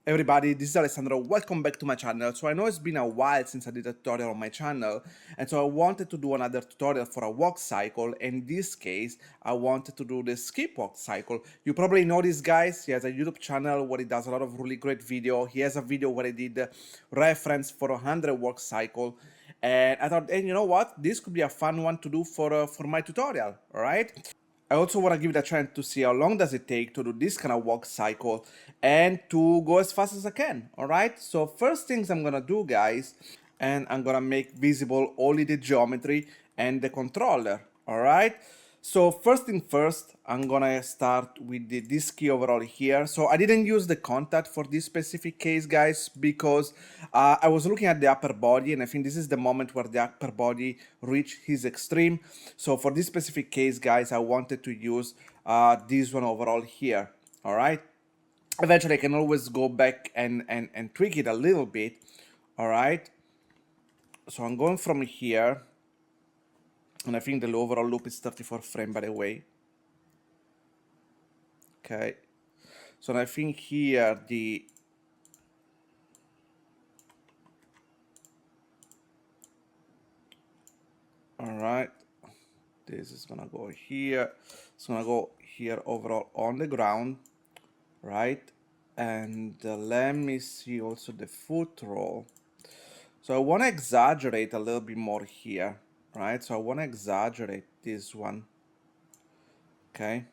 Everybody, this is Alessandro. Welcome back to my channel. So I know it's been a while since I did a tutorial on my channel, and so I wanted to do another tutorial for a walk cycle. In this case, I wanted to do the skip walk cycle. You probably know this guy. He has a YouTube channel where he does a lot of really great video. He has a video where he did reference for 100 walk cycle, and I thought, hey, you know what? This could be a fun one to do for my tutorial. All right. I also want to give it a chance to see how long does it take to do this kind of walk cycle and to go as fast as I can, alright? So first things I'm gonna do, guys, and I'm gonna make visible only the geometry and the controller, alright? So first thing first, I'm gonna start with this key overall here. So I didn't use the contact for this specific case, guys, because I was looking at the upper body, and I think this is the moment where the upper body reach his extreme. So for this specific case, guys, I wanted to use this one overall here, all right? Eventually I can always go back and tweak it a little bit, all right? So I'm going from here, and I think the overall loop is 34 frame, by the way. Okay, so I think here all right, this is gonna go here, it's gonna go here overall on the ground, right? And let me see also the foot roll. So I want to exaggerate a little bit more here, right? So I want to exaggerate this one, okay?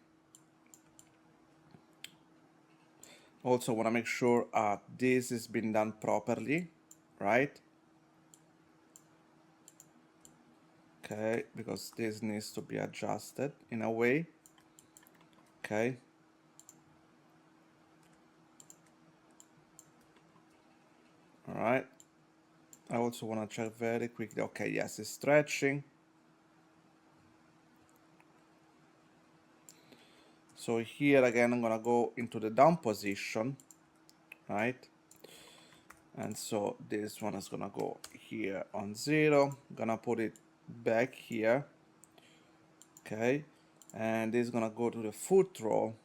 Also want to make sure this has been done properly, right? Okay, because this needs to be adjusted in a way, okay? All right. I also want to check very quickly. Okay, yes, it's stretching. So here again, I'm gonna go into the down position, right? And so this one is gonna go here on 0. Gonna put it back here, okay? And this is gonna go to the foot roll.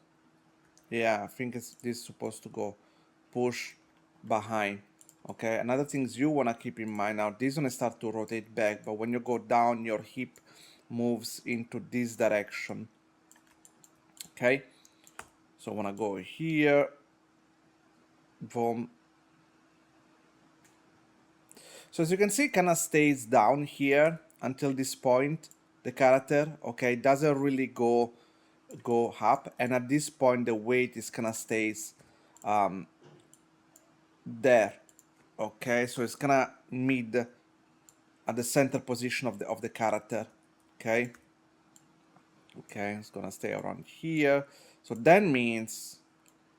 Yeah, I think this is supposed to go push behind. Okay, another things you want to keep in mind now, this one start to rotate back, but when you go down, your hip moves into this direction. Okay, so I want to go here, boom. So as you can see, it kind of stays down here until this point, the character, okay, doesn't really go up, and at this point the weight is kind of stays there. Okay, so it's kind of mid at the center position of the character. Okay, it's gonna stay around here. So that means,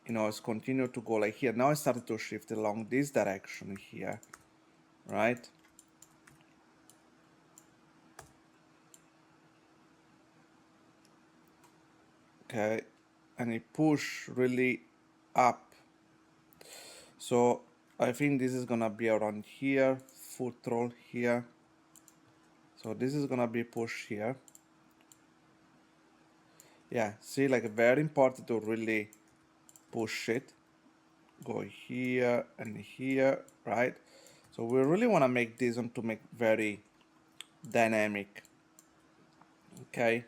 you know, it's continue to go like here. Now I started to shift along this direction here, right? Okay, and it push really up. So I think this is gonna be around here, foot roll here. So this is gonna be push here. Yeah, see, like very important to really push it. Go here and here, right? So we really want to make this one to make very dynamic. Okay.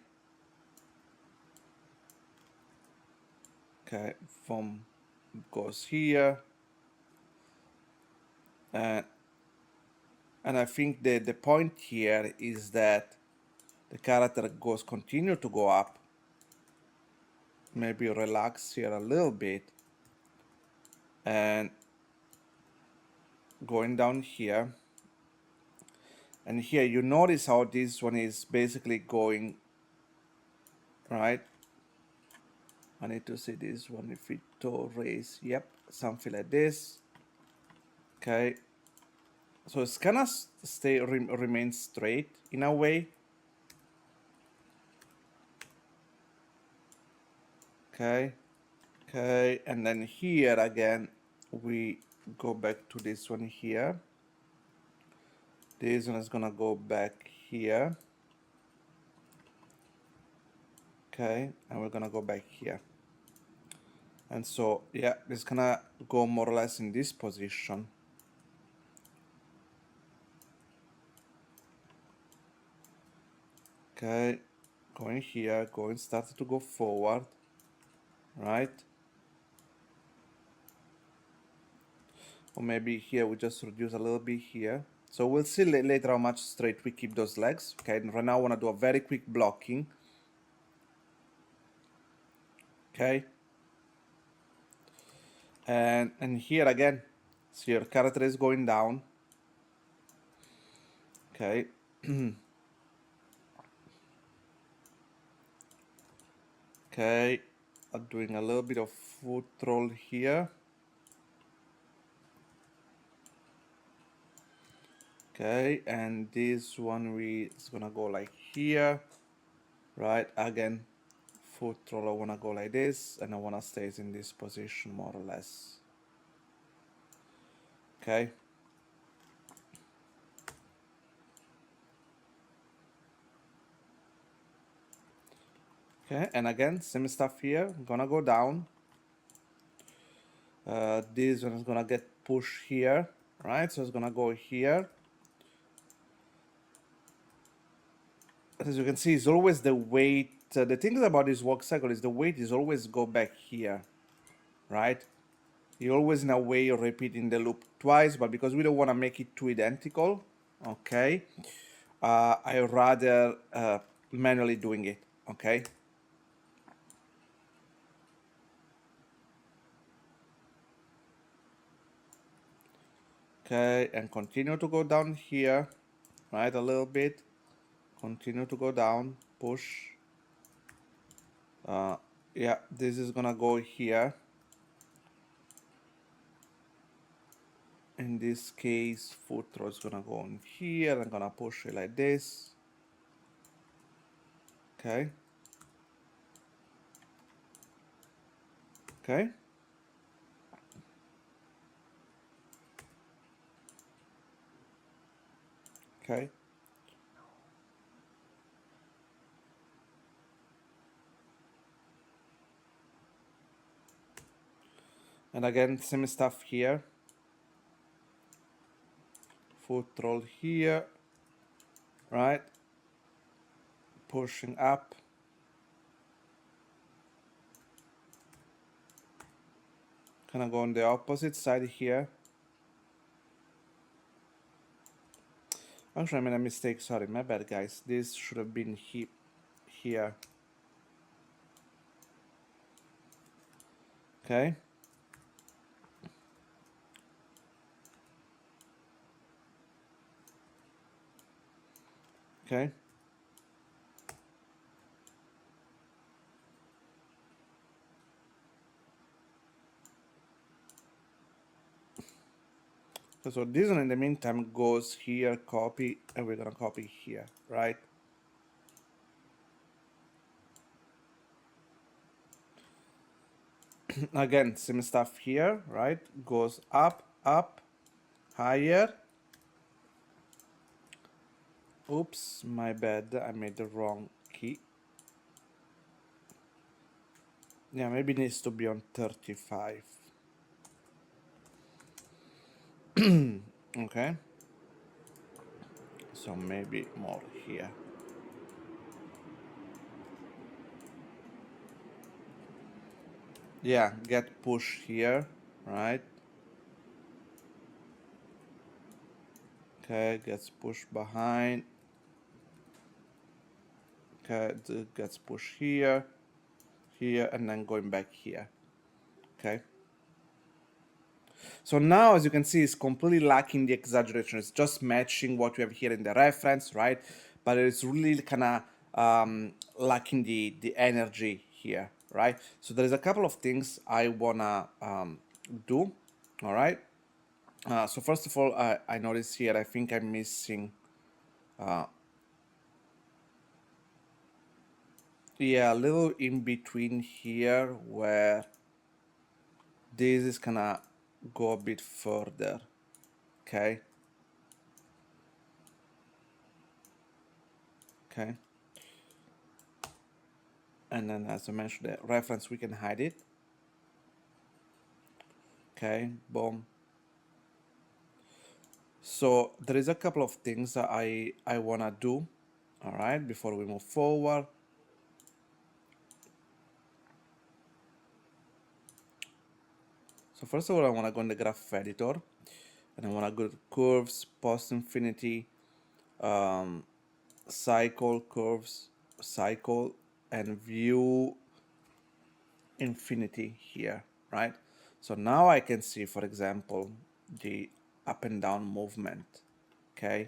Okay, from goes here. And I think the point here is that the character goes continue to go up. Maybe relax here a little bit. And going down here. And here you notice how this one is basically going, right? I need to see this one if it to raise. Yep, something like this. Okay, so it's gonna remain straight in a way. Okay, and then here again we go back to this one here. This one is gonna go back here. Okay, and we're gonna go back here. And so, yeah, it's gonna go more or less in this position. Okay, going here, going, started to go forward, right? Or maybe here we just reduce a little bit here. So we'll see later how much straight we keep those legs. Okay, and right now I want to do a very quick blocking. Okay. And here again, see your character is going down. Okay. Okay. I'm doing a little bit of foot roll here. Okay, and this one is gonna go like here, right? Again, foot roll, I wanna go like this, and I wanna stay in this position more or less. Okay. Okay, and again, same stuff here. I'm gonna go down. This one is gonna get pushed here, right? So it's gonna go here. As you can see, it's always the weight. The thing about this walk cycle is the weight is always go back here, right? You always in a way you're repeating the loop twice, but because we don't want to make it too identical, okay, I rather manually doing it, okay? Okay, and continue to go down here, right, a little bit. Continue to go down, push. Yeah, this is gonna go here. In this case, foot throw is gonna go in here. I'm gonna push it like this. Okay. Okay. Okay. And again, same stuff here. Foot roll here, right? Pushing up. Gonna go on the opposite side here. Actually, I made a mistake. Sorry, my bad, guys. This should have been here. Okay. Okay. So this one in the meantime goes here, copy, and we're gonna copy here, right? Again, same stuff here, right? Goes up, up, higher. Oops, my bad, I made the wrong key. Yeah, maybe it needs to be on 35. Okay. So maybe more here. Yeah, get push here, right? Okay, gets pushed behind. Okay, gets pushed here, here, and then going back here. Okay. So now, as you can see, it's completely lacking the exaggeration. It's just matching what we have here in the reference, right? But it's really kind of lacking the energy here, right? So there's a couple of things I wanna do, all right? So first of all, I notice here, I think I'm missing, yeah, a little in between here where this is gonna go a bit further, okay? Okay. And then as I mentioned, the reference, we can hide it. Okay, boom. So there is a couple of things that I want to do, all right, before we move forward. So first of all, I want to go in the graph editor, and I want to go to curves, post infinity, cycle, curves, cycle, and view infinity here, right? So now I can see, for example, the up and down movement, okay?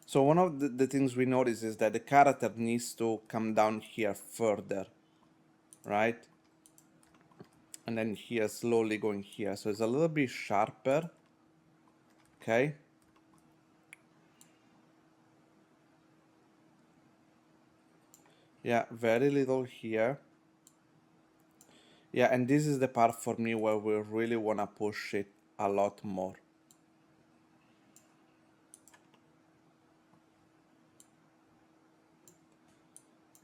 So one of the things we notice is that the character needs to come down here further, right? And then here slowly going here. So it's a little bit sharper, okay? Yeah, very little here. Yeah, and this is the part for me where we really want to push it a lot more.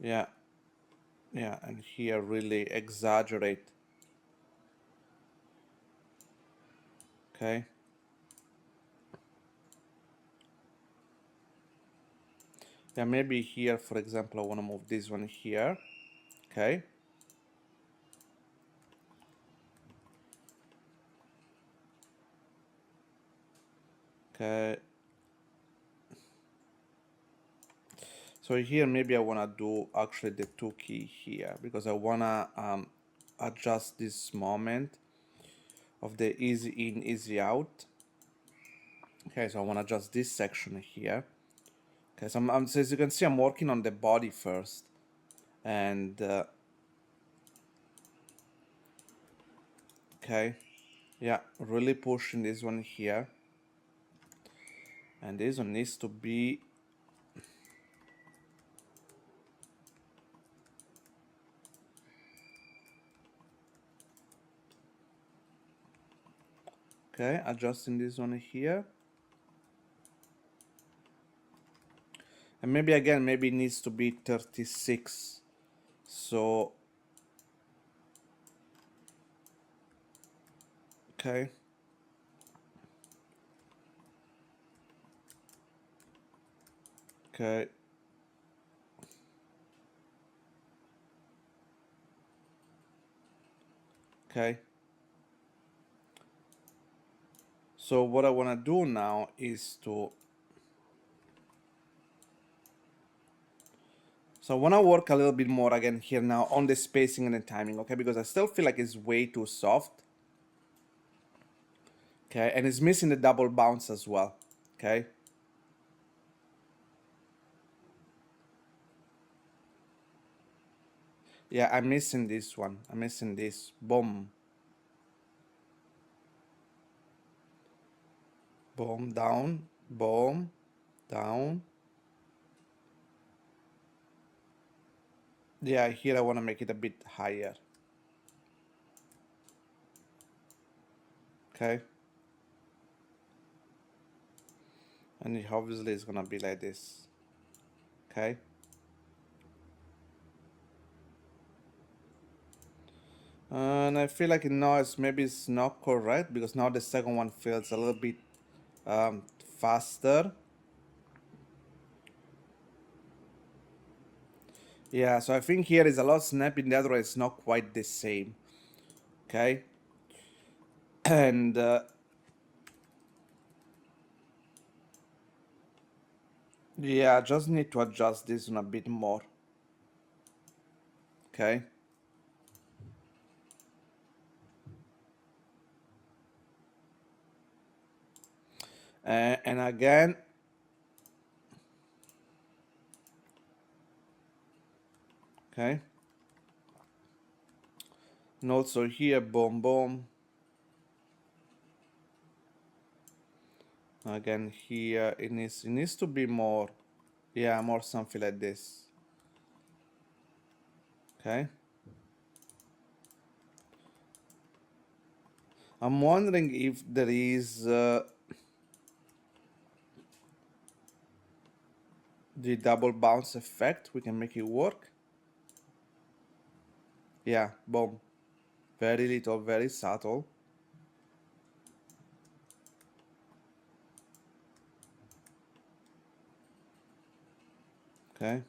Yeah, yeah, and here really exaggerate, okay? Yeah, maybe here, for example, I want to move this one here, okay? Okay. So here, maybe I want to do actually the 2 key here because I want to adjust this moment of the easy in, easy out. Okay, so I want to adjust this section here. Okay, so, so as you can see, I'm working on the body first. And, okay, yeah, really pushing this one here. And this one needs to be okay, adjusting this one here. And maybe again, maybe it needs to be 36. So, okay. Okay. Okay. So what I want to do now is to, so I want to work a little bit more again here now on the spacing and the timing, okay? Because I still feel like it's way too soft. Okay, and it's missing the double bounce as well, okay? Yeah, I'm missing this one. I'm missing this. Boom. Boom, down, boom, down. Yeah, here I want to make it a bit higher. Okay. And it obviously it's gonna be like this. Okay. And I feel like now maybe it's not correct because now the second one feels a little bit faster. Yeah, so I think here is a lot snappy, the other one is not quite the same. Okay. And yeah, I just need to adjust this one a bit more. Okay. And again, okay. And also here, boom, boom. Again, here it needs to be more, yeah, more something like this. Okay. I'm wondering if there is the double bounce effect. We can make it work. Yeah, boom. Very little, very subtle. Okay.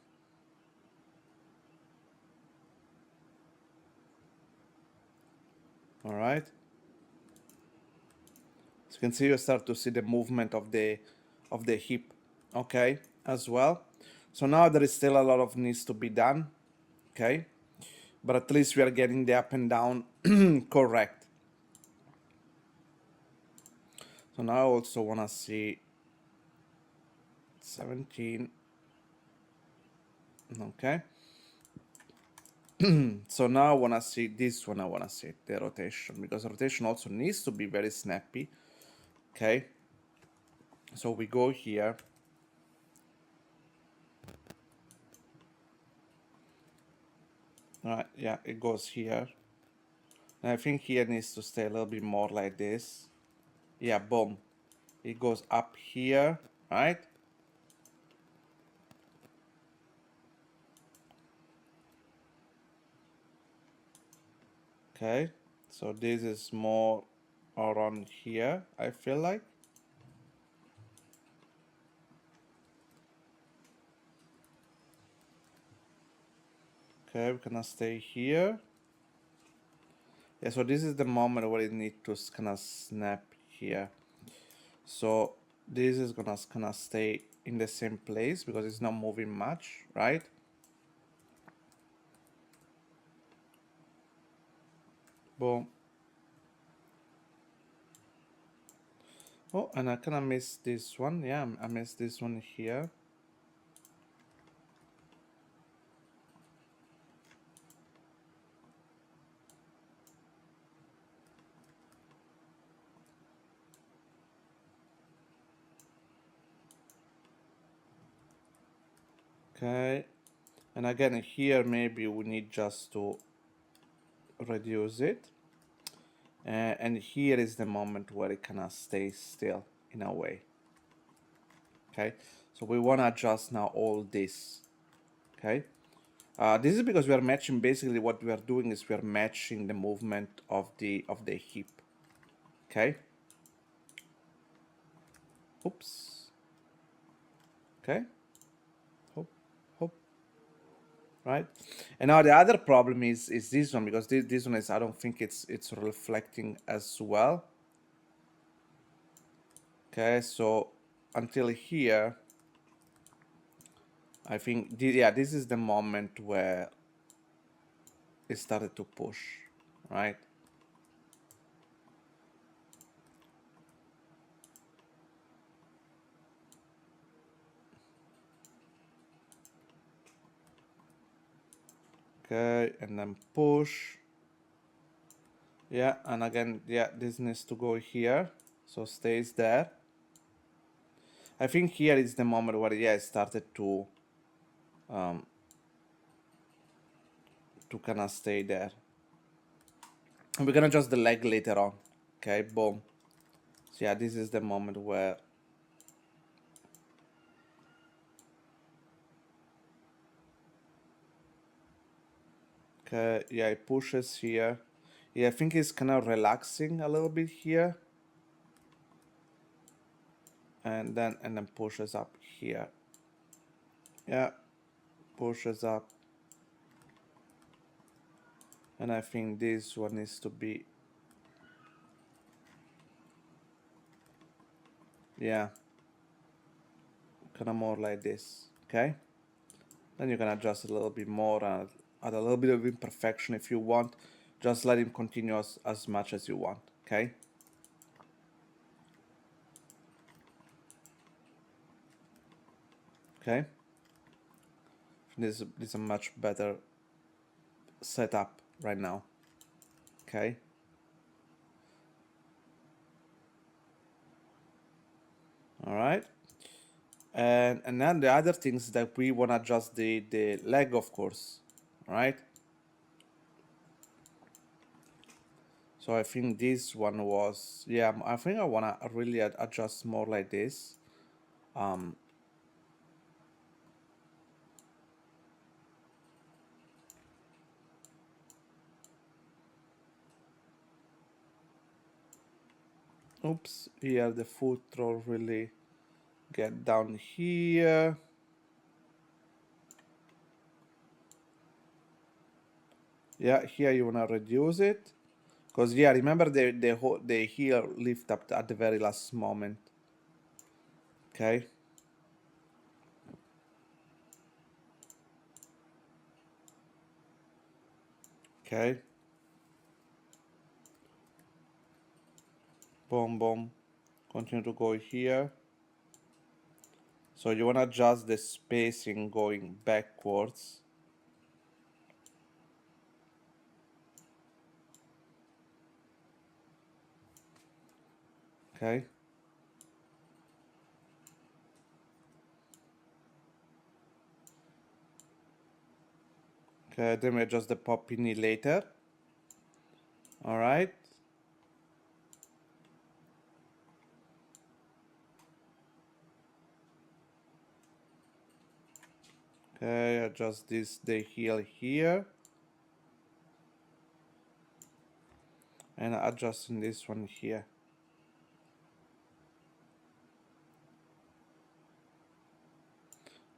All right. So you can see, you start to see the movement of the hip, okay, as well. So now there is still a lot of needs to be done, okay, but at least we are getting the up and down correct. So now I also want to see 17, okay. So now I want to see this one. I want to see the rotation, because rotation also needs to be very snappy, okay. So we go here. All right, yeah, it goes here. And I think here needs to stay a little bit more like this. Yeah, boom. It goes up here, right? Okay, so this is more around here, I feel like. Okay, we're gonna stay here. Yeah, so this is the moment where it needs to kind of snap here. So this is gonna kind of stay in the same place because it's not moving much, right? Boom. Oh, and I kind of missed this one. Yeah, I missed this one here. Okay, and again here maybe we need just to reduce it. And here is the moment where it kind of stays still in a way. Okay, so we want to adjust now all this. Okay, this is because we are matching, basically what we are doing is we are matching the movement of the hip. Okay, oops. Okay, hop, hop. Right, and now the other problem is this one, because this one is, I don't think it's reflecting as well. Okay, so until here, I think yeah, this is the moment where it started to push, right? Okay, and then push. Yeah, and again, yeah, this needs to go here, so stays there. I think here is the moment where, yeah, it started to kind of stay there. And we're gonna adjust the leg later on. Okay, boom. So yeah, this is the moment where okay, yeah, it pushes here. Yeah, I think it's kind of relaxing a little bit here. And then pushes up here. Yeah, pushes up. And I think this one needs to be, yeah, kind of more like this. Okay, then you can adjust a little bit more and add a little bit of imperfection if you want. Just let him continue as much as you want. Okay, okay, this is a much better setup right now. Okay, all right. And then the other things that we want to adjust the leg, of course, right? So I think this one was, yeah, I think I want to really adjust more like this. Oops, here the foot roll really get down here. Yeah, here you wanna reduce it. Because yeah, remember the heel lift up at the very last moment. Okay. Okay. Boom, boom. Continue to go here. So you wanna adjust the spacing going backwards. Okay. Okay, then we adjust the pop knee later. All right. Okay, adjust the heel here. And adjusting this one here.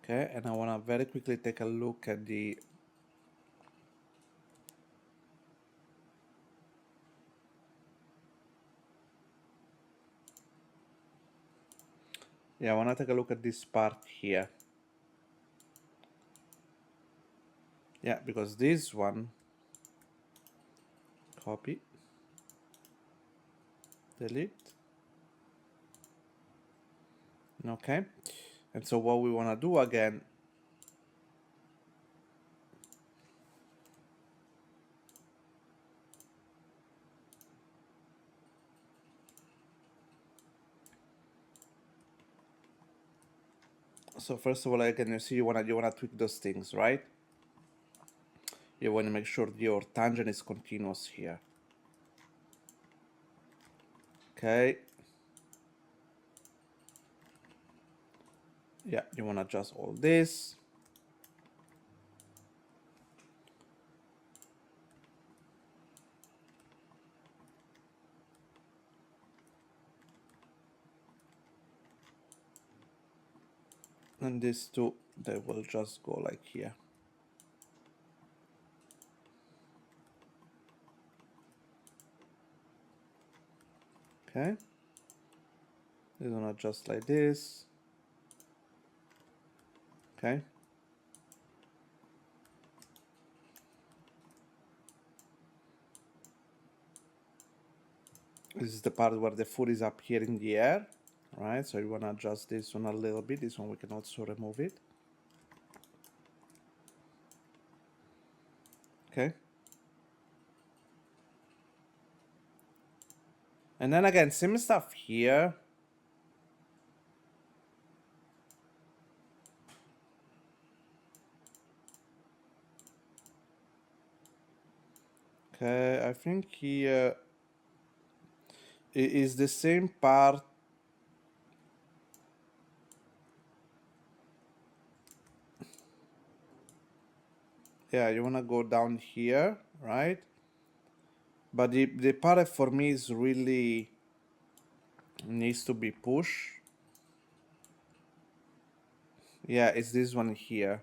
Okay, and I wanna very quickly take a look at the I wanna take a look at this part here. Yeah, because this one, copy, delete. Okay, and so what we wanna do again, so first of all, again, you see you wanna tweak those things, right? You wanna make sure your tangent is continuous here. Okay. Yeah, you wanna adjust all this. And these two, they will just go like here. Okay. This one adjust like this. Okay. This is the part where the foot is up here in the air, right? So you want to adjust this one a little bit. This one we can also remove it. Okay. And then again, same stuff here. Okay, I think here it is the same part. Yeah, you want to go down here, right? But the part for me is really needs to be pushed. Yeah, it's this one here.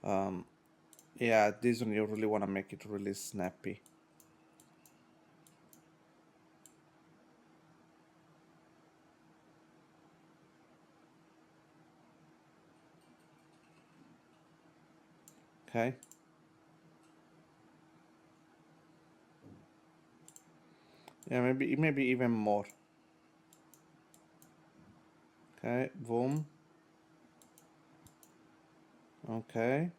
Yeah, this one you really want to make it really snappy. Okay. Yeah, maybe even more. Okay, boom. Okay.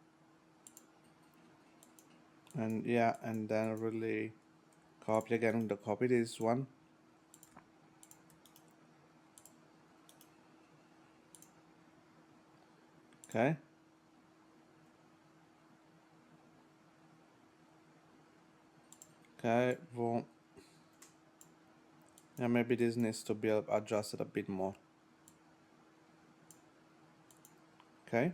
And yeah, and then really copy again, the copy this one. Okay. Okay, boom. Yeah, maybe this needs to be adjusted a bit more. Okay.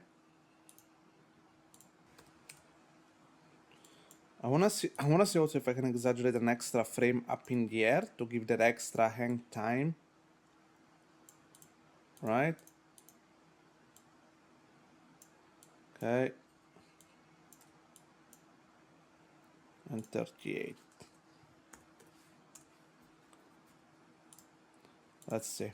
I wanna see also if I can exaggerate an extra frame up in the air to give that extra hang time. Right? Okay. and 38. Let's see.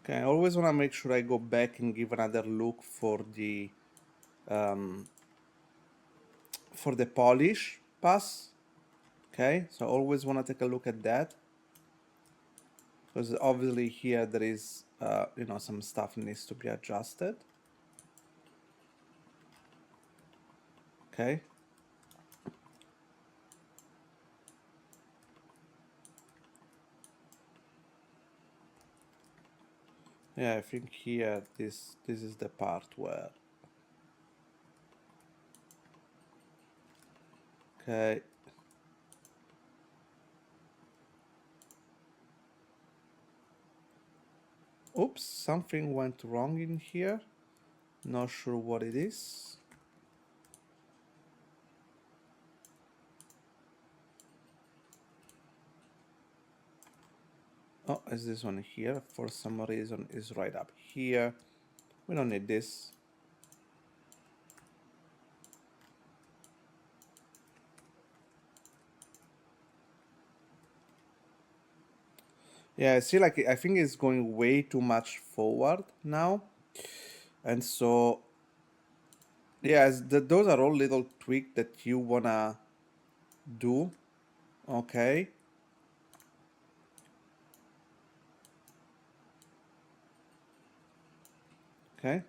Okay, I always want to make sure I go back and give another look for the polish pass. Okay, so I always want to take a look at that, because obviously here there is you know, some stuff needs to be adjusted. Okay. Yeah, I think here this is the part where, okay, oops, something went wrong in here. Not sure what it is. Oh, is this one here? For some reason is right up here. We don't need this. Yeah, I see, like, I think it's going way too much forward now. And so, yes, those are all little tweaks that you wanna do. Okay. Okay.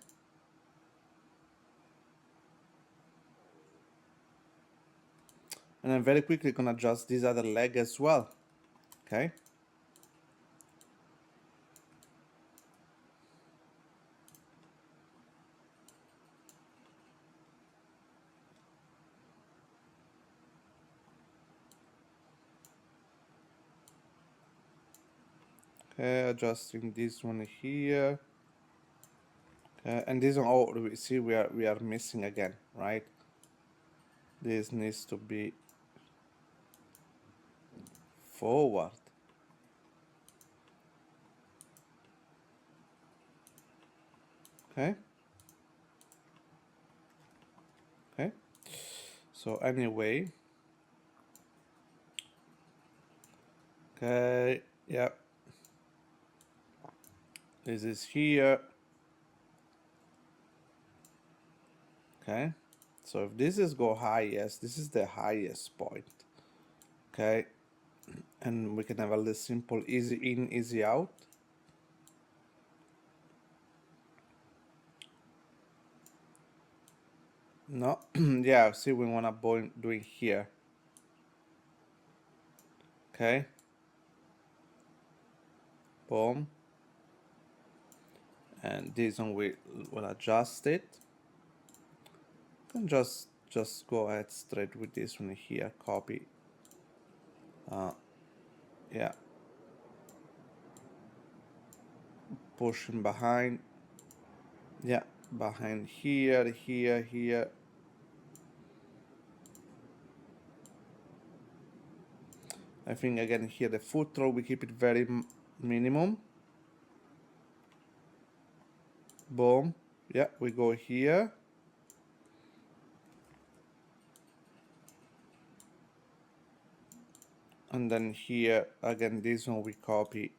And I'm very quickly gonna adjust this other leg as well. Okay. Okay, adjusting this one here. Okay, and this one, oh, we see we are missing again, right? This needs to be forward. Okay. Okay. So anyway, okay, yeah. This is here. Okay. So if this is go highest, this is the highest point. Okay. And we can have a little simple easy in, easy out. No, yeah, see, we want to doing here. Okay. Boom. And this one we will adjust it. And just go ahead straight with this one here, copy. Yeah. Pushing behind. Yeah, behind here, here, here. I think again here the foot roll, we keep it very minimum. Boom. Yeah, we go here. And then here, again, this one we copy.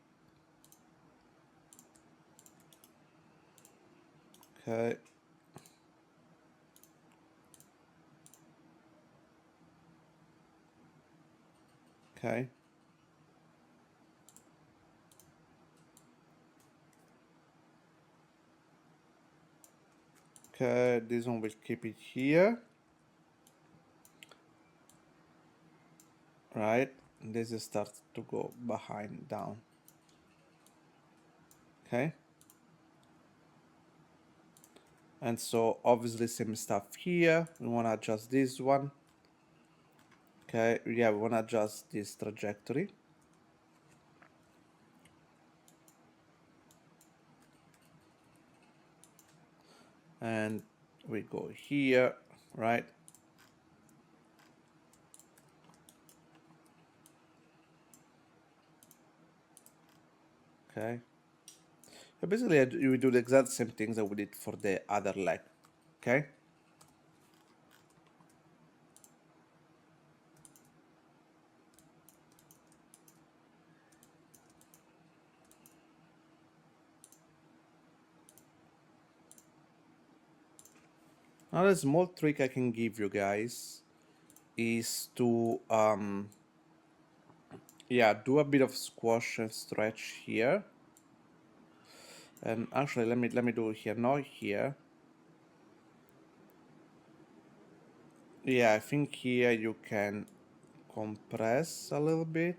Okay. Okay. Okay, this one will keep it here. Right. This starts to go behind down. Okay. And so obviously same stuff here. We want to adjust this one. Okay, yeah, we want to adjust this trajectory. And we go here, right? Okay. So basically, we do the exact same things that we did for the other leg, okay? Another small trick I can give you guys is to yeah, do a bit of squash and stretch here. And actually, let me do it here, not here. Yeah, I think here you can compress a little bit.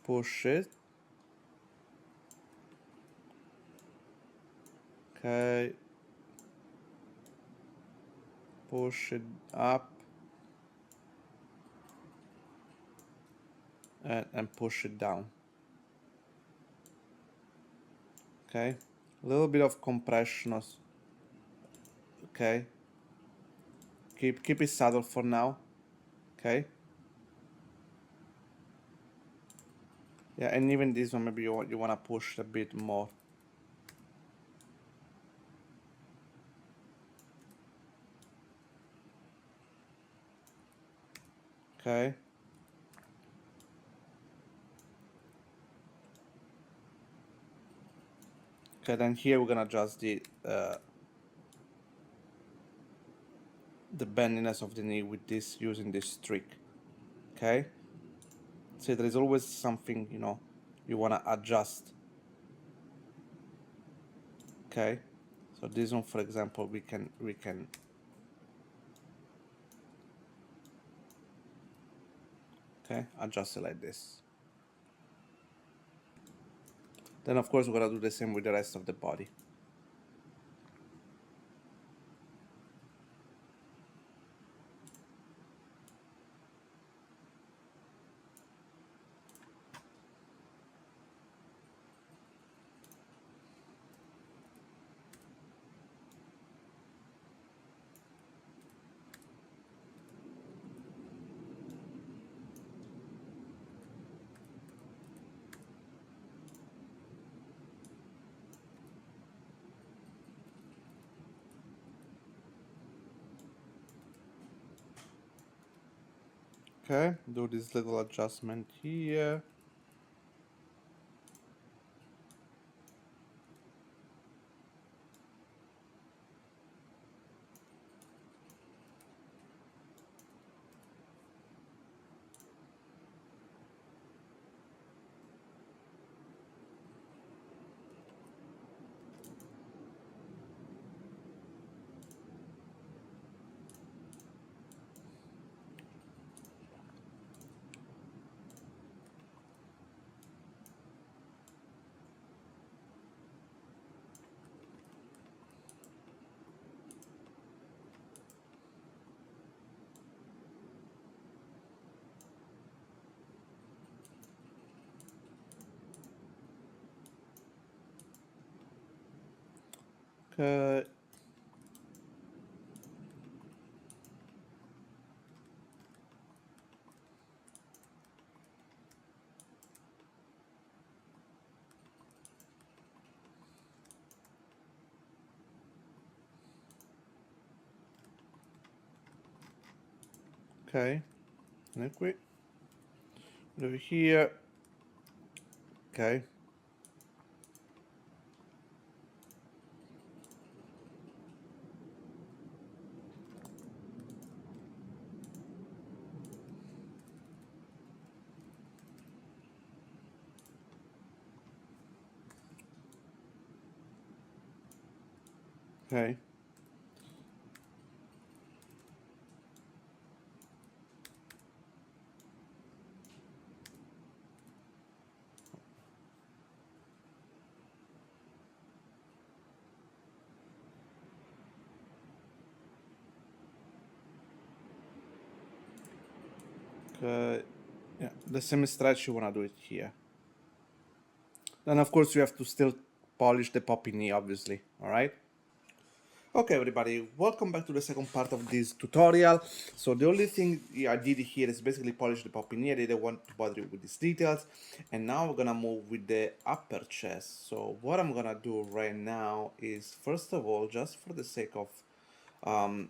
Push it. Okay. Push it up. And push it down. Okay. A little bit of compression. Okay. Keep it subtle for now. Okay. Yeah, and even this one maybe you wanna push a bit more. Okay. Okay, then here we're gonna adjust the bendiness of the knee with this, using this trick. Okay. See, there is always something, you know, you wanna adjust. Okay. So this one, for example, we can okay, adjust it like this. Then of course we're gonna do the same with the rest of the body. Okay, do this little adjustment here. Okay. Okay. Liquid. Over here. Okay. Okay. Okay. Yeah, the same stretch you wanna do it here. Then of course you have to still polish the poppy knee, obviously. All right. Okay, everybody, welcome back to the second part of this tutorial. So the only thing I did here is basically polish the popping. I didn't want to bother you with these details. And now we're gonna move with the upper chest. So what I'm gonna do right now is, first of all, just for the sake of um,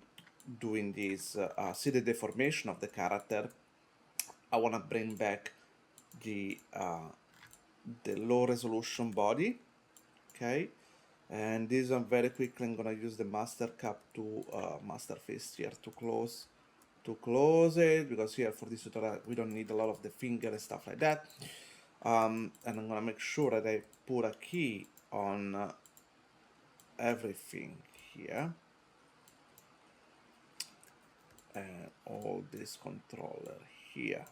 doing this, see the deformation of the character, I wanna bring back the low resolution body. Okay, and this one very quickly I'm gonna use the master cap to master fist here to close it, because here for this tutorial we don't need a lot of the finger and stuff like that. And I'm gonna make sure that I put a key on everything here, and all this controller here.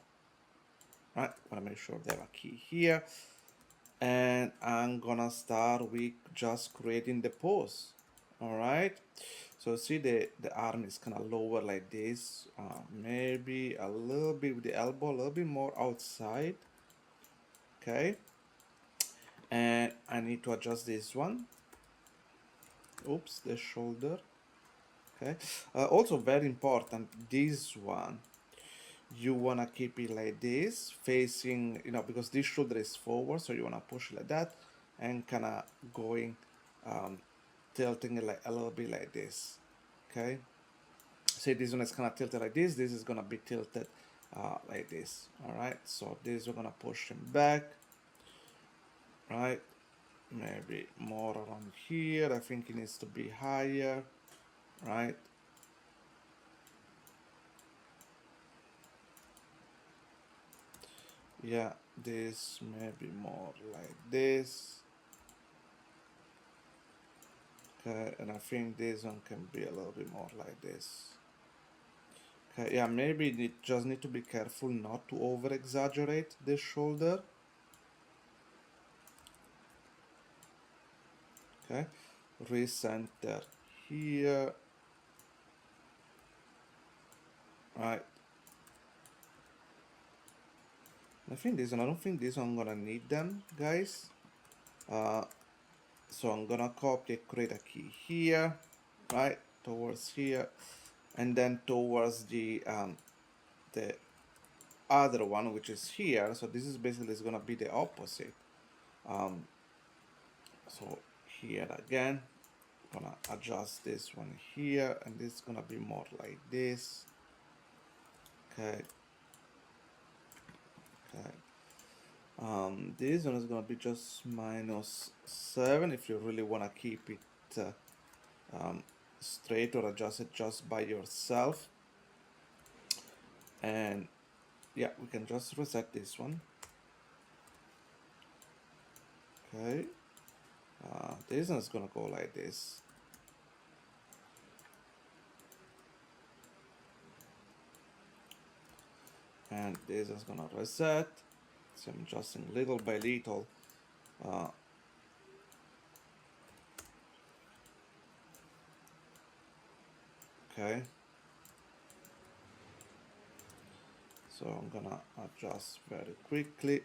Right, wanna make sure they have a key here, and I'm gonna start with just creating the pose. All right, so see the arm is kind of lower like this, maybe a little bit with the elbow, a little bit more outside. Okay, and I need to adjust this one. Oops, the shoulder. Okay, also very important, this one you wanna keep it like this, facing, because this shoulder is forward, so you wanna push it like that, and kind of going, tilting it like a little bit like this. Okay, say this one is kind of tilted like this is gonna be tilted like this. All right, so this we're gonna push him back, right? Maybe more around here. I think it needs to be higher, right? Yeah, this maybe more like this. Okay, and I think this one can be a little bit more like this. Okay, yeah, maybe you just need to be careful not to over exaggerate the shoulder. Okay, recenter here, right? I think this one, I don't think this one I'm gonna need them, guys. So I'm gonna copy, create a key here, right, towards here, and then towards the other one, which is here. So this is basically is gonna be the opposite. So here again, gonna adjust this one here, and this is gonna be more like this. Okay. Okay. This one is gonna be just -7 if you really wanna keep it straight, or adjust it just by yourself. And yeah, we can just reset this one. Okay, this one is gonna go like this. And this is gonna reset. So I'm adjusting little by little. Okay, so I'm gonna adjust very quickly.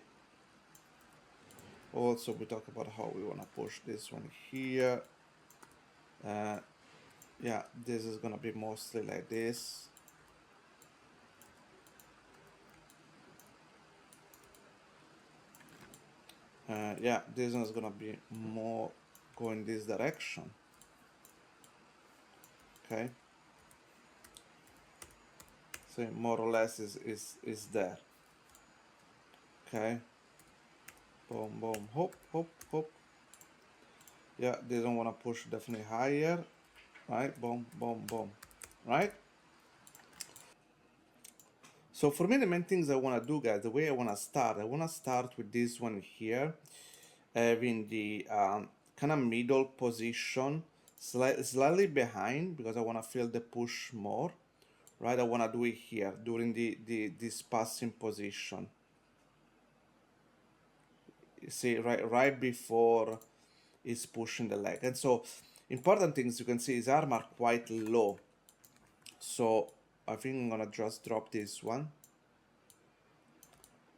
Also, we talk about how we wanna push this one here. Yeah, this is gonna be mostly like this. Yeah, this one is gonna be more going this direction. Okay, so more or less is there. Okay, boom, boom, hop, hop, hop. Yeah, they don't want to push definitely higher, right? Boom, boom, boom, right? So for me, the main things I want to do, guys, the way I want to start with this one here, having the kind of middle position, slightly behind, because I want to feel the push more, right? I want to do it here during this passing position. You see, right before is pushing the leg. And so important things you can see his arm are quite low. So I think I'm gonna just drop this one.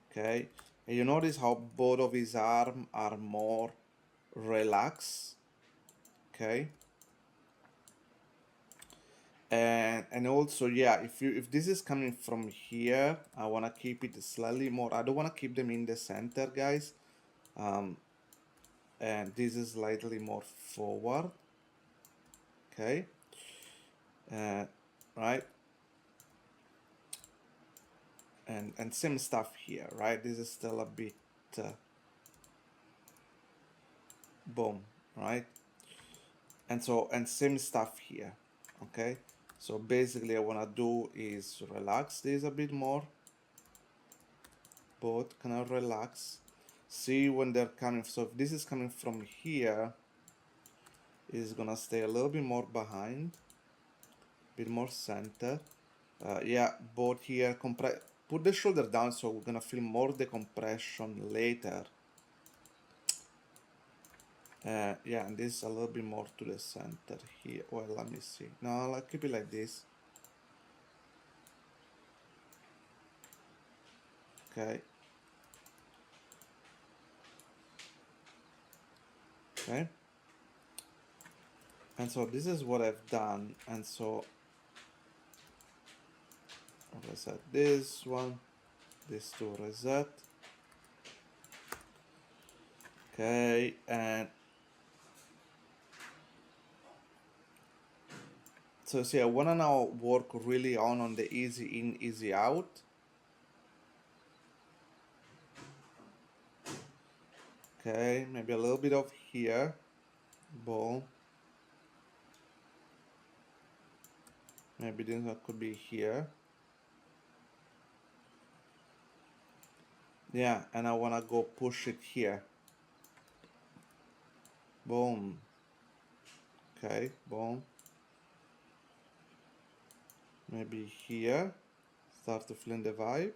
Okay, and you notice how both of his arms are more relaxed. Okay, And also, yeah, if this is coming from here, I want to keep it slightly more. I don't want to keep them in the center, guys. And this is slightly more forward. Okay. uh, right, and same stuff here, right? This is still a bit boom, right? And same stuff here. Okay, so basically I want to do is relax this a bit more. Both kind of relax, see when they're coming. So if this is coming from here, it's gonna stay a little bit more behind, a bit more center. Yeah, both here compress, put the shoulder down, so we're gonna feel more the compression later. Yeah, and this a little bit more to the center here. Well, let me see. No, I'll keep it like this. Okay. Okay. And so this is what I've done. And so I'll reset this one, this to reset. Okay, and so see, I wanna now work really on the easy in, easy out. Okay, maybe a little bit of here, boom. Maybe this one could be here. Yeah, and I wanna go push it here. Boom. Okay, boom. Maybe here. Start to feel the vibe.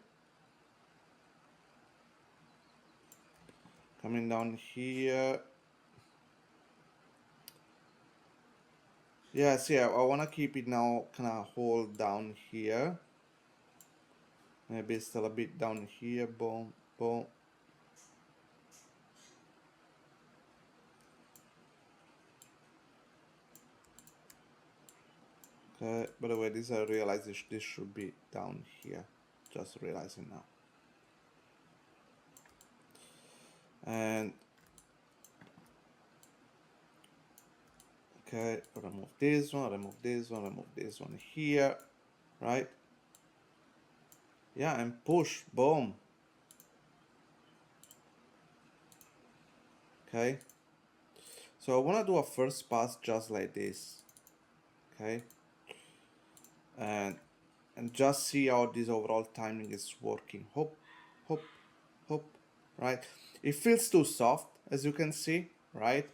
Coming down here. Yeah, see, I wanna keep it now kinda hold down here. Maybe still a bit down here. Boom, boom. Okay, by the way, this I realize this should be down here. Just realizing now. And okay, remove this one, remove this one, remove this one here, right? Yeah, and push, boom. Okay. So I wanna do a first pass just like this. Okay. And just see how this overall timing is working. Hop, hop, hop, right? It feels too soft, as you can see, right?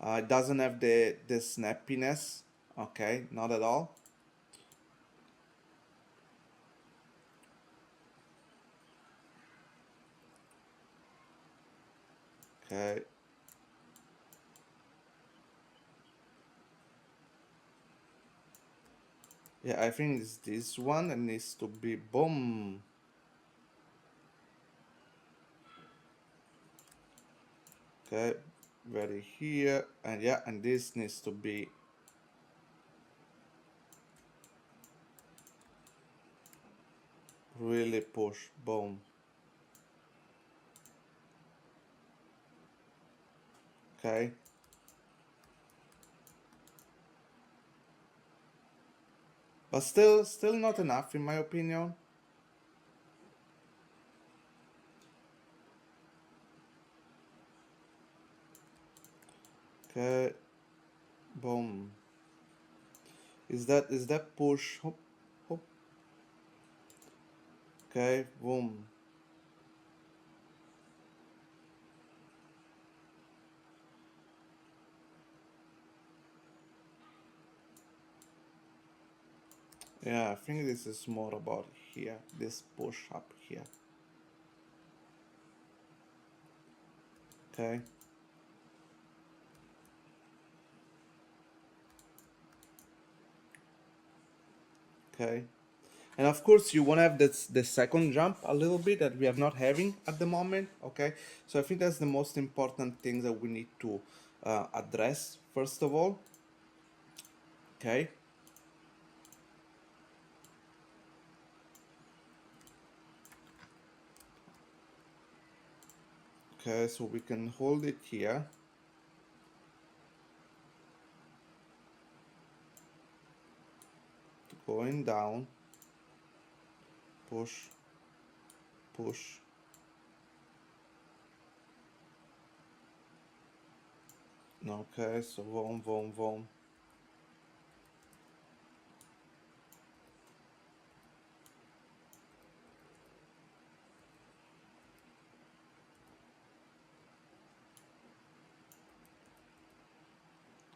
It doesn't have the snappiness, okay, not at all. Okay. Yeah, I think it's this one that needs to be boom. Okay, very here, and yeah, and this needs to be really push, boom. Okay. But still not enough in my opinion. Okay, boom. Is that push? Hop, hop. Okay, boom. Yeah, I think this is more about here, this push up here. Okay. Okay. And of course you want to have this the second jump a little bit that we are not having at the moment. Okay. So I think that's the most important thing that we need to address first of all. Okay. Okay, so we can hold it here. Going down, push, push. Okay, so vom, vom, vom.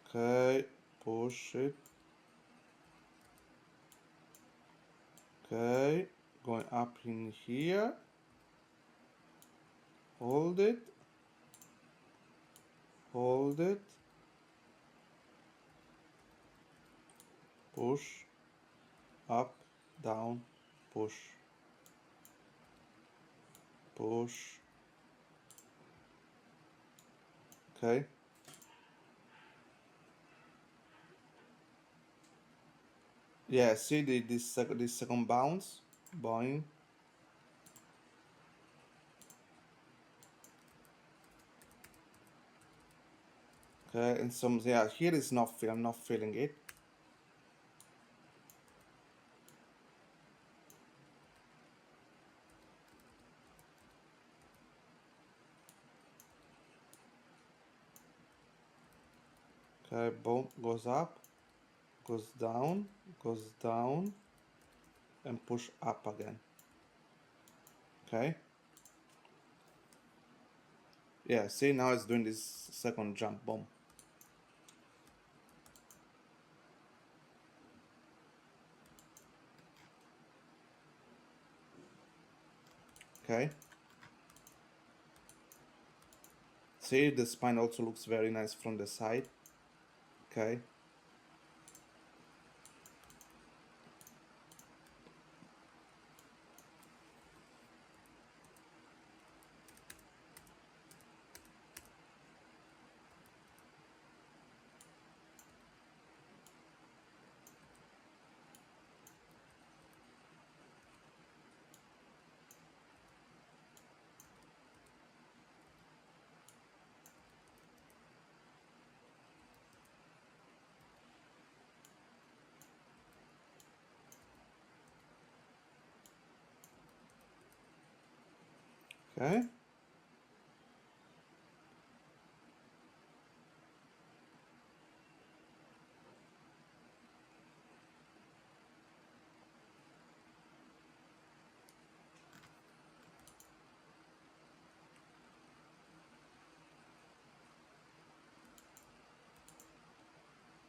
Okay, push it. Okay, going up in here. Hold it. Hold it. Push. Up, down, push. Push. Okay. Yeah, see this second bounce? Boing. Okay, and some, yeah, here is not, I'm not feeling it. Okay, boom, goes up, goes down, and push up again. Okay. Yeah, see, now it's doing this second jump, boom. Okay. See, the spine also looks very nice from the side. Okay. Okay.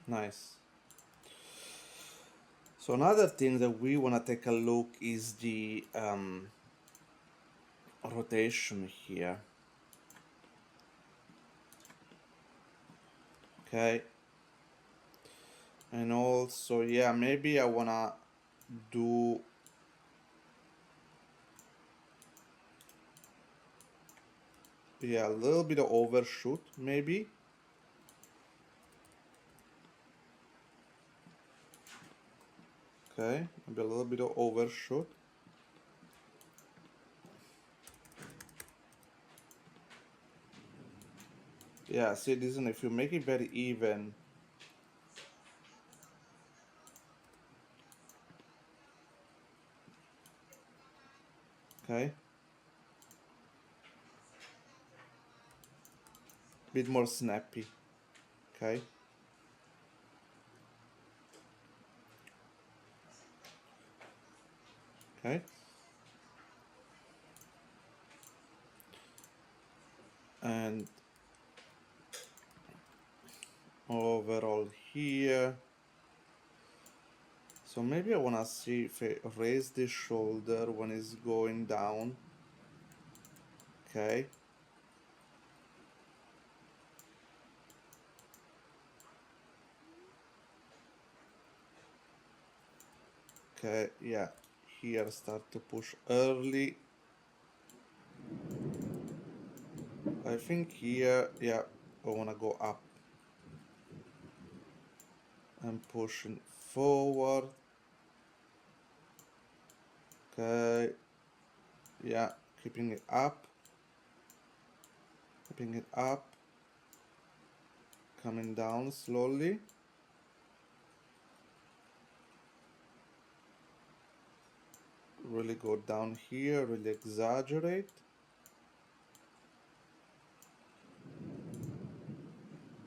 Nice. So another thing that we want to take a look is the rotation here. Okay. And also, yeah, maybe I want to do a little bit of overshoot, maybe. Okay, maybe a little bit of overshoot. Yeah, see, this one, if you make it very even, okay, bit more snappy, okay. Okay, and overall here. So maybe I wanna see if I raise the shoulder when it's going down. Okay. Okay, yeah. Here start to push early. I think here, yeah, I wanna go up and pushing forward. Okay, yeah, keeping it up. bring it up, coming down slowly. Really go down here, really exaggerate.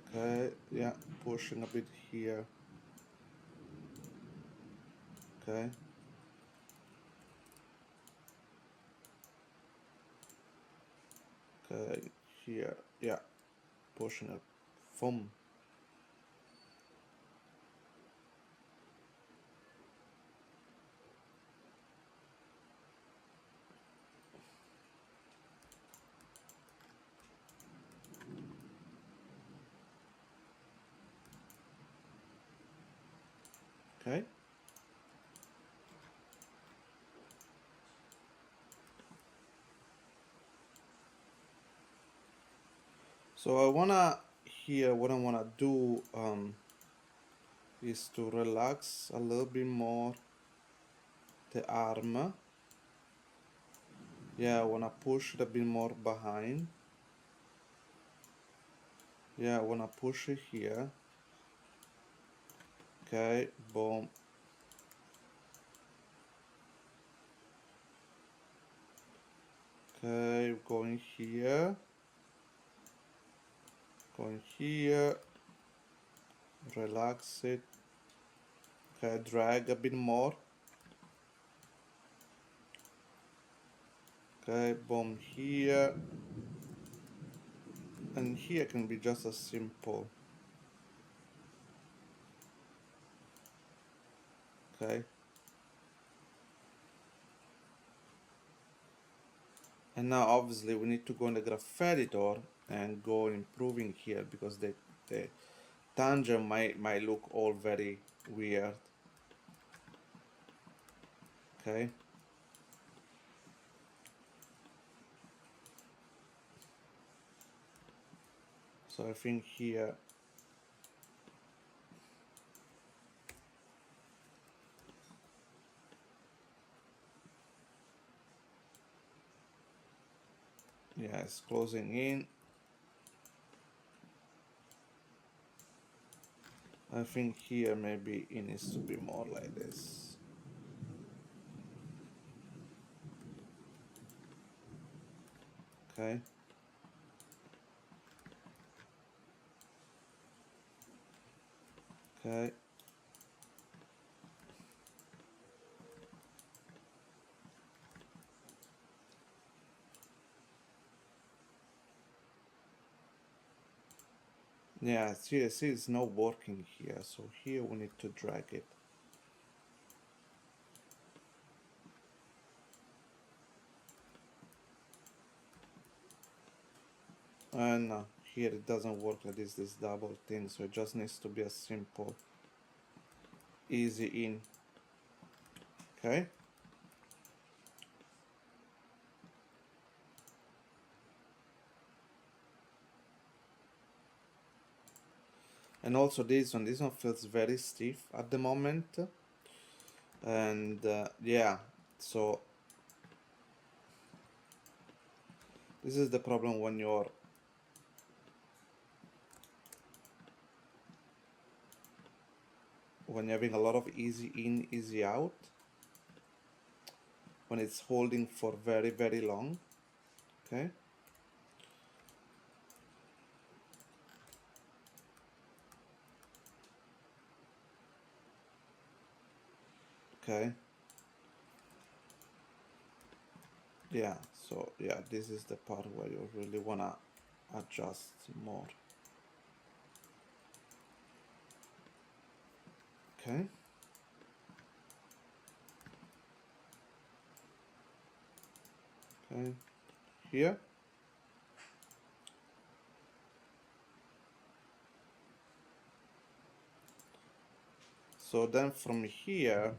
Okay, yeah, pushing a bit here. Okay. Okay, here, yeah, pushing it. Boom. Okay. So I wanna here what I wanna do is to relax a little bit more the arm. Yeah, I wanna push it a bit more behind. Yeah, I wanna push it here. Okay, boom. Okay, going here. Going here. Relax it. Okay, drag a bit more. Okay, boom here. And here can be just as simple. Okay. And now obviously we need to go in the graph editor and go improving here because the tangent might look all very weird. Okay. So I think here yeah, it's closing in. I think here maybe it needs to be more like this. Okay. Okay. Yeah, see it's not working here, so here we need to drag it. And here it doesn't work like this double thing, so it just needs to be a simple easy in. Okay. And also this one feels very stiff at the moment. And yeah, so this is the problem when you're having a lot of easy in, easy out, when it's holding for very, very long. Okay. Okay. Yeah, so yeah, this is the part where you really wanna adjust more. Okay. Okay. Here. So then from here,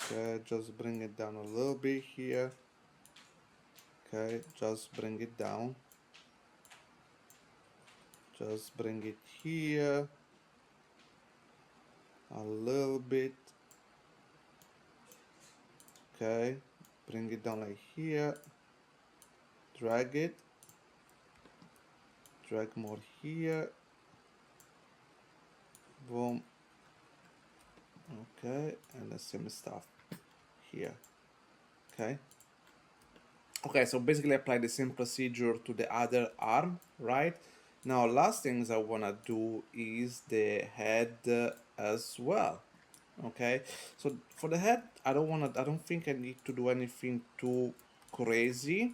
okay, just bring it down a little bit here. Okay, just bring it down. Just bring it here a little bit. Okay, bring it down like here, drag it, drag more here, boom, okay, and the same stuff here. Okay. Okay, so basically apply the same procedure to the other arm, right? Now, last things I wanna do is the head as well. Okay, so for the head, I don't think I need to do anything too crazy.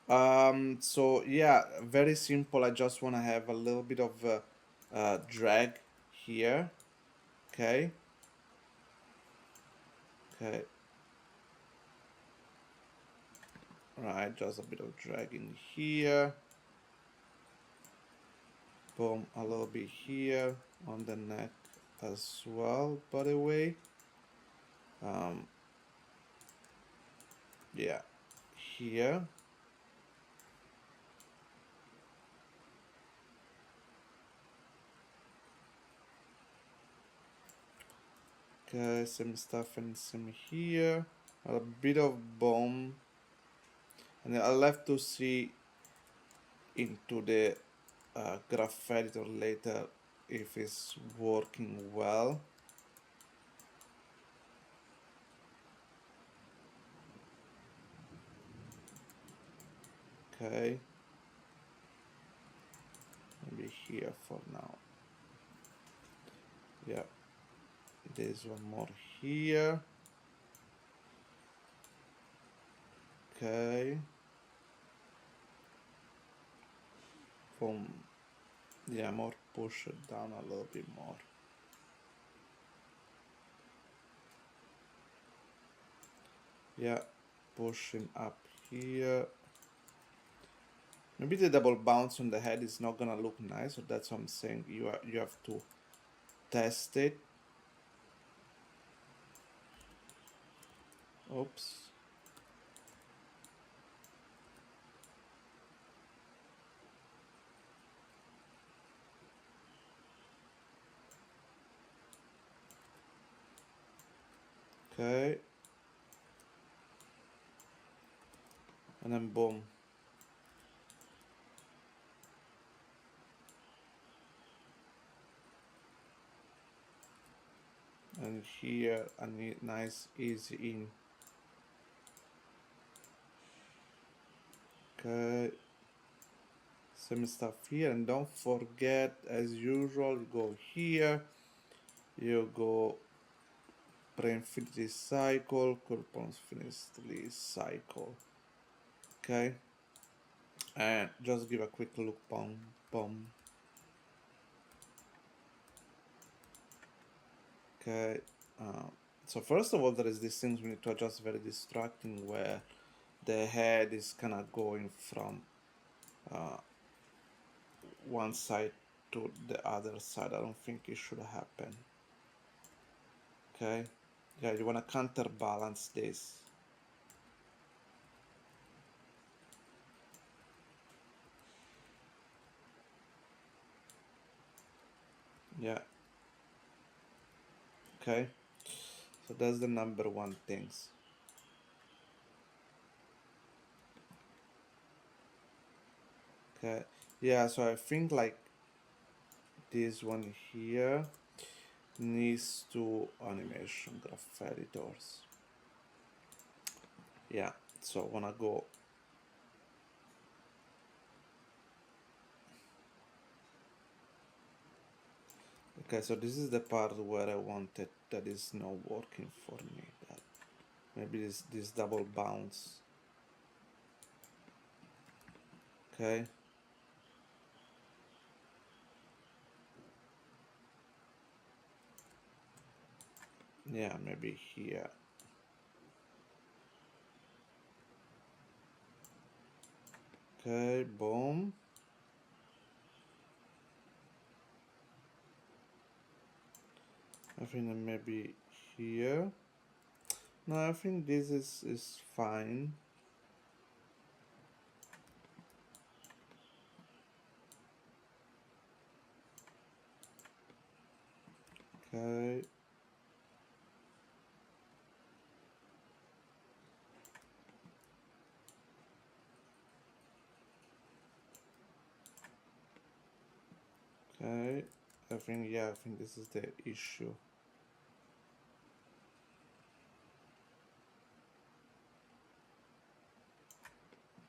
So yeah, very simple. I just wanna have a little bit of drag here. Okay, okay, right, just a bit of drag in here. Boom, a little bit here on the neck as well, by the way. Um, yeah, here. Okay, same stuff and same here. A bit of boom. And I'll have to see into the graph editor later if it's working well. Okay, maybe here for now. Yeah, there's one more here. Okay, boom. Yeah, more push it down a little bit more. Yeah, pushing up here. Maybe the double bounce on the head is not gonna look nice, so that's what I'm saying. You have to test it. Oops. Okay. And then boom. And here a nice easy in. Okay. Same stuff here, and don't forget, as usual, you go here, you go pre-infinity cycle, infinity cycle. Okay. And just give a quick look, boom, boom. Okay. So first of all, there is these things we need to adjust, very distracting, where the head is kind of going from one side to the other side. I don't think it should happen. Okay. Yeah, you want to counterbalance this. Yeah. Okay. So that's the number one things. Okay. Yeah, so I think like this one here needs to animation graph editors. Yeah, so I wanna go. Okay, so this is the part where I wanted that is not working for me. That maybe this double bounce. Okay. Yeah, maybe here. Okay, boom. I think that maybe here. No, I think this is fine. Okay. I think, yeah, I think this is the issue.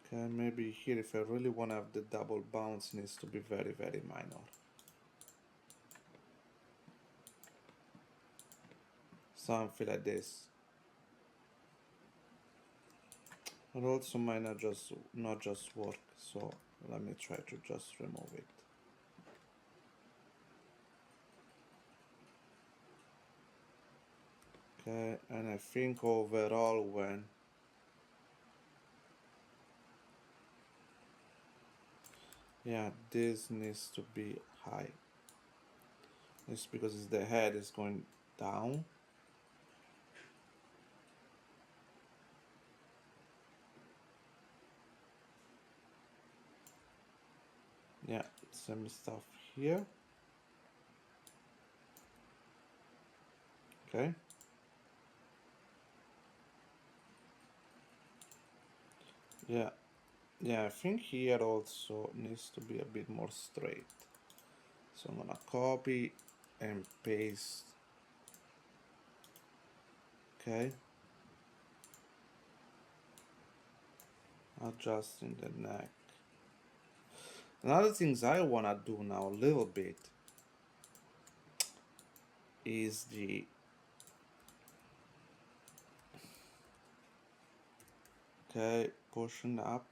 Okay, maybe here if I really want to have the double bounce, needs to be very, very minor. Something like this. But also might not just work, so let me try to just remove it. Okay, and I think overall when yeah, this needs to be high. It's because it's the head is going down. Yeah, same stuff here. Okay. Yeah, yeah, I think here also needs to be a bit more straight. So I'm gonna copy and paste. Okay. Adjusting the neck. Another things I wanna do now a little bit is the okay, pushing up,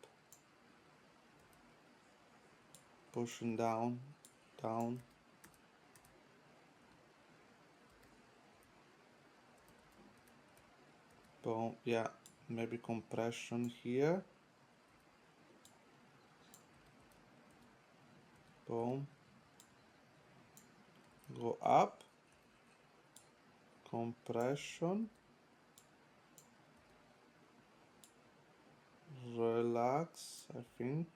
pushing down, down. Boom, yeah, maybe compression here. Boom. Go up, compression, relax, I think.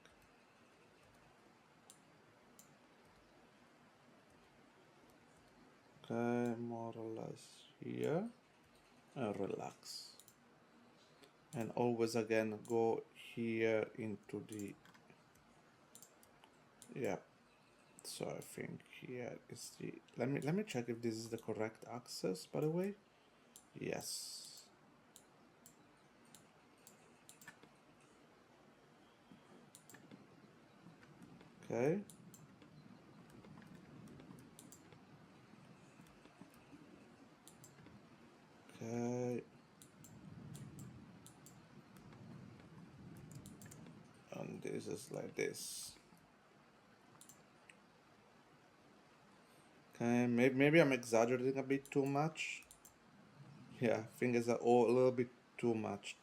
Okay, more or less here, and relax. And always again go here into the, yeah. So I think here is the, let me check if this is the correct axis, by the way. Yes. Okay. Okay. And this is like this. Okay, maybe I'm exaggerating a bit too much. Yeah, I think it's a little bit too much,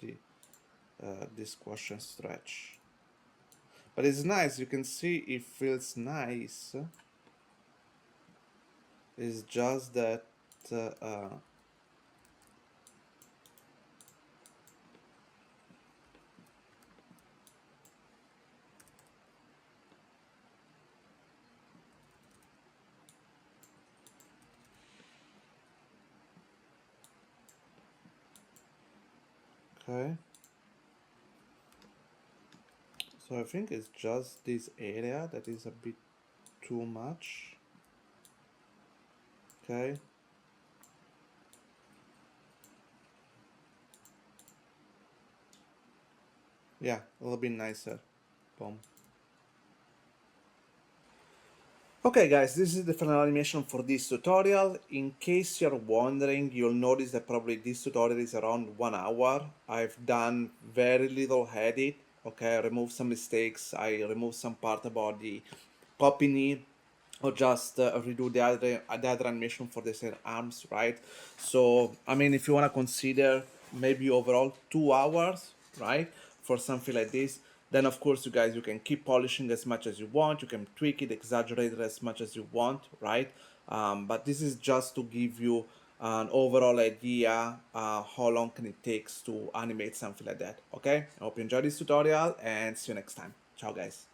this squash and stretch. But it's nice, you can see it feels nice. It's just that okay. So I think it's just this area that is a bit too much. Okay. Yeah, a little bit nicer. Boom. Okay guys, this is the final animation for this tutorial. In case you're wondering, you'll notice that probably this tutorial is around 1 hour. I've done very little edit. Okay, I removed some mistakes. I removed some part about the puppy knee, or just redo the other animation for the same arms, right? So I mean, if you want to consider maybe overall 2 hours, right, for something like this, then of course you can keep polishing as much as you want, you can tweak it, exaggerate it as much as you want, right? But this is just to give you an overall idea how long can it takes to animate something like that. Okay, I hope you enjoyed this tutorial and see you next time. Ciao guys.